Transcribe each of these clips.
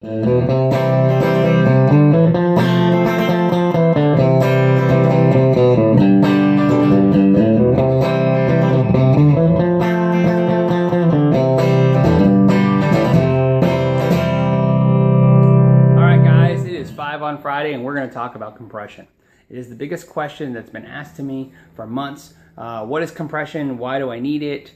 On Friday, and we're going to talk about compression. It is the biggest question that's been asked to me for months. What is compression? Why do I need it?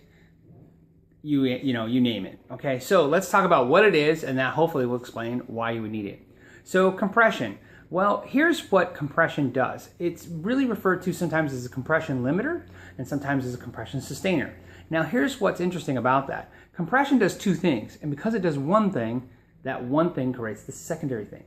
You name it. Okay, so let's talk about what it is, and that hopefully will explain why you would need it. So compression. Well, here's what compression does. It's really referred to sometimes as a compression limiter and sometimes as a compression sustainer. Now, here's what's interesting about that. Compression does two things, and because it does one thing, that one thing creates the secondary thing.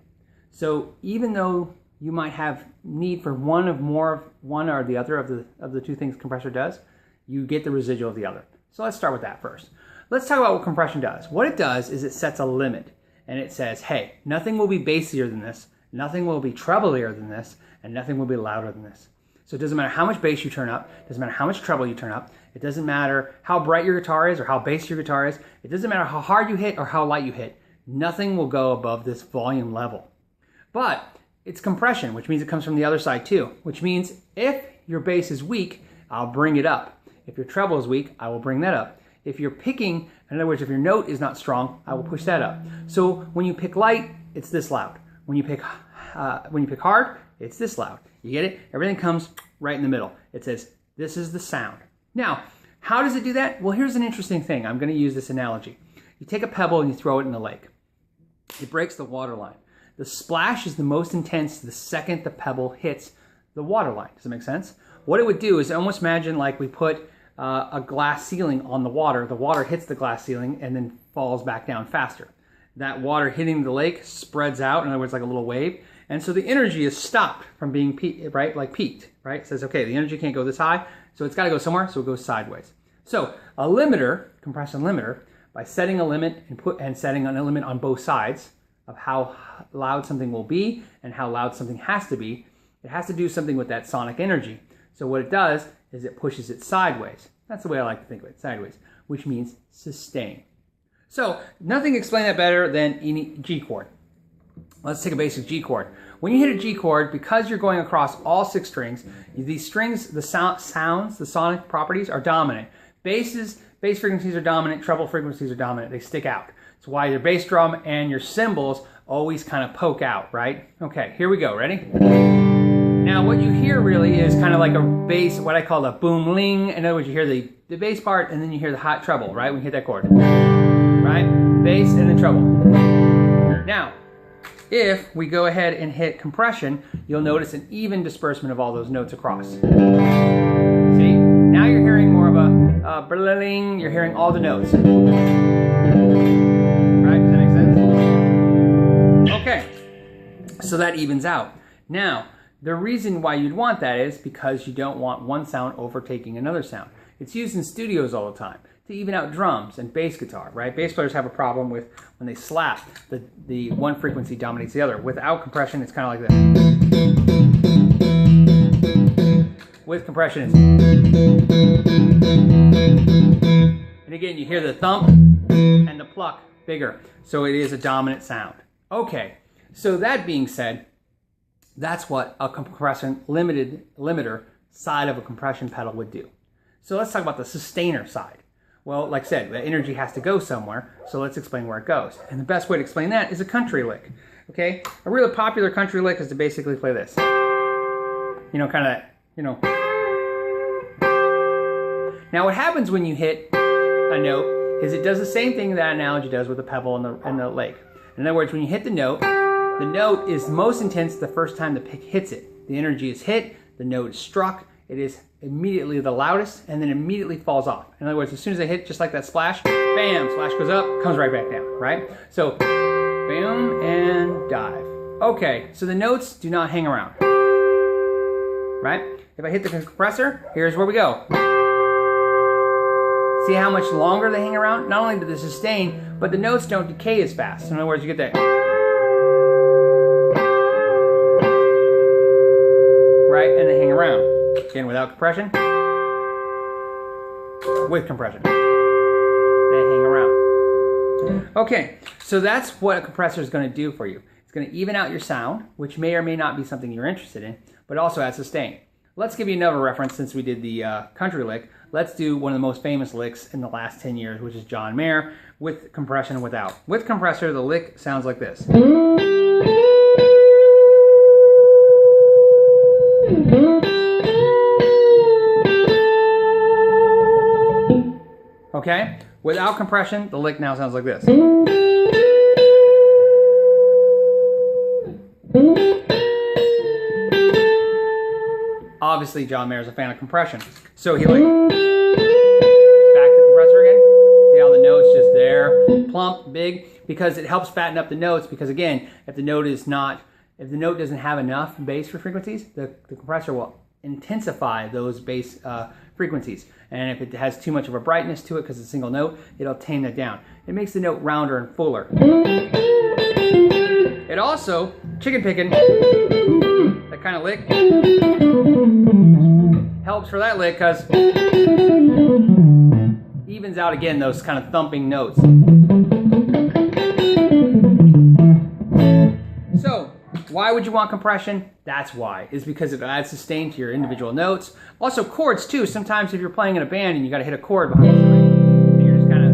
So even though you might have need for one or the other of the two things compressor does, you get the residual of the other. So let's start with that first. Let's talk about what compression does. What it does is it sets a limit, and it says, hey, nothing will be bassier than this, nothing will be treblier than this, and nothing will be louder than this. So it doesn't matter how much bass you turn up, it doesn't matter how much treble you turn up, it doesn't matter how bright your guitar is or how bass your guitar is, it doesn't matter how hard you hit or how light you hit, nothing will go above this volume level. But it's compression, which means it comes from the other side too, which means if your bass is weak, I'll bring it up. If your treble is weak, I will bring that up. If you're picking, in other words, if your note is not strong, I will push that up. So when you pick light, it's this loud. When you pick hard, it's this loud. You get it? Everything comes right in the middle. It says, this is the sound. Now, how does it do that? Well, here's an interesting thing. I'm going to use this analogy. You take a pebble and you throw it in the lake. It breaks the water line. The splash is the most intense the second the pebble hits the water line. Does that make sense? What it would do is almost imagine like we put a glass ceiling on the water. The water hits the glass ceiling and then falls back down faster. That water hitting the lake spreads out, in other words, like a little wave. And so the energy is stopped from being peaked, right? It says, okay, the energy can't go this high, so it's got to go somewhere, so it goes sideways. So a limiter, compression limiter, by setting a limit and setting a limit on both sides, of how loud something will be and how loud something has to be, it has to do something with that sonic energy. So what it does is it pushes it sideways. That's the way I like to think of it, sideways, which means sustain. So nothing explains that better than any G chord. Let's take a basic G chord. When you hit a G chord, because you're going across all 6 strings, these strings, the sounds, the sonic properties are dominant. Bass frequencies are dominant, treble frequencies are dominant. They stick out. It's why your bass drum and your cymbals always kind of poke out, right? Okay, here we go. Ready? Now, what you hear really is kind of like a bass, what I call a boom-ling. In other words, you hear the bass part, and then you hear the hot treble, right? When you hit that chord, right? Bass and then treble. Now, if we go ahead and hit compression, you'll notice an even disbursement of all those notes across. See? Now you're hearing more of a bling. You're hearing all the notes. Okay, so that evens out. Now, the reason why you'd want that is because you don't want one sound overtaking another sound. It's used in studios all the time to even out drums and bass guitar, right? Bass players have a problem with when they slap, the one frequency dominates the other. Without compression, it's kind of like this. With compression, it's... And again, you hear the thump and the pluck bigger. So it is a dominant sound. Okay, so that being said, that's what a compression limiter side of a compression pedal would do. So let's talk about the sustainer side. Well, like I said, the energy has to go somewhere, so let's explain where it goes. And the best way to explain that is a country lick. Okay, a really popular country lick is to basically play this. Now what happens when you hit a note is it does the same thing that analogy does with the pebble and the lake. In other words, when you hit the note is most intense the first time the pick hits it. The energy is hit, the note is struck, it is immediately the loudest, and then immediately falls off. In other words, as soon as I hit, just like that splash, bam, splash goes up, comes right back down, right? So, boom, and dive. Okay, so the notes do not hang around, right? If I hit the compressor, here's where we go. See how much longer they hang around? Not only do they sustain, but the notes don't decay as fast. In other words, you get that. Right, and they hang around. Again, without compression. With compression. They hang around. Okay, so that's what a compressor is going to do for you. It's going to even out your sound, which may or may not be something you're interested in, but also add sustain. Let's give you another reference since we did the country lick. Let's do one of the most famous licks in the last 10 years, which is John Mayer, with compression and without. With compressor, the lick sounds like this. Okay? Without compression, the lick now sounds like this. Obviously, John Mayer is a fan of compression. So he back to compressor again. See how the note's just there, plump, big, because it helps fatten up the notes. Because again, if the note doesn't have enough bass for frequencies, the compressor will intensify those bass frequencies. And if it has too much of a brightness to it because it's a single note, it'll tame that down. It makes the note rounder and fuller. It also, chicken picking, that kind of lick, helps for that lick because evens out again those kind of thumping notes. So, why would you want compression? That's why. Is because it adds sustain to your individual notes. Also chords too. Sometimes if you're playing in a band and you got to hit a chord behind somebody, and you're just kind of,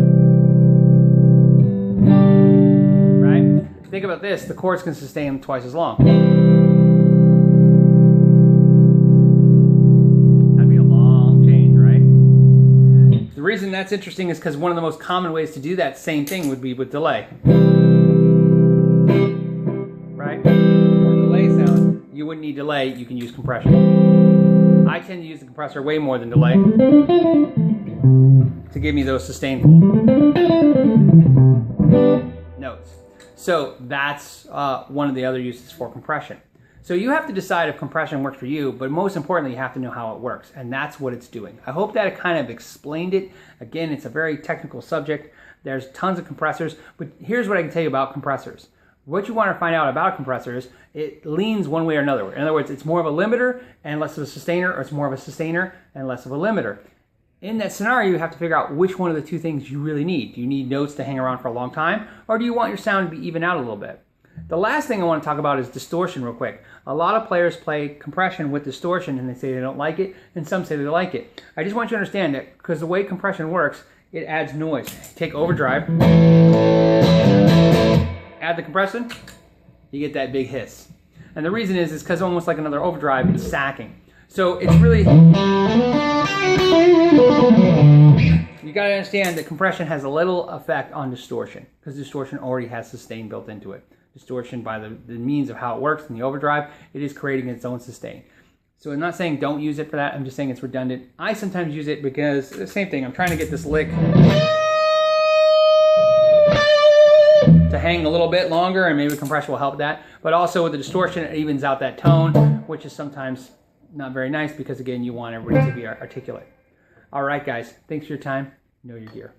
right? Think about this. The chords can sustain twice as long. That'd be a long change, right? The reason that's interesting is because one of the most common ways to do that same thing would be with delay. Right? Delay sound. You wouldn't need delay, you can use compression. I tend to use the compressor way more than delay to give me those sustained notes. So that's one of the other uses for compression. So you have to decide if compression works for you, but most importantly, you have to know how it works, and that's what it's doing. I hope that it kind of explained it. Again, it's a very technical subject. There's tons of compressors, but here's what I can tell you about compressors. What you want to find out about a compressor is it leans one way or another. In other words, it's more of a limiter and less of a sustainer, or it's more of a sustainer and less of a limiter. In that scenario, you have to figure out which one of the two things you really need. Do you need notes to hang around for a long time, or do you want your sound to be even out a little bit? The last thing I want to talk about is distortion real quick. A lot of players play compression with distortion and they say they don't like it, and some say they like it. I just want you to understand that because the way compression works, it adds noise. Take overdrive, add the compression, you get that big hiss. And the reason is because almost like another overdrive, it's sacking. So it's really, you gotta understand that compression has a little effect on distortion because distortion already has sustain built into it. Distortion, by the means of how it works in the overdrive, it is creating its own sustain. So I'm not saying don't use it for that, I'm just saying it's redundant. I sometimes use it because, the same thing, I'm trying to get this lick to hang a little bit longer, and maybe compression will help that. But also with the distortion, it evens out that tone, which is sometimes not very nice because, again, you want everybody to be articulate. All right, guys, thanks for your time. Know your gear.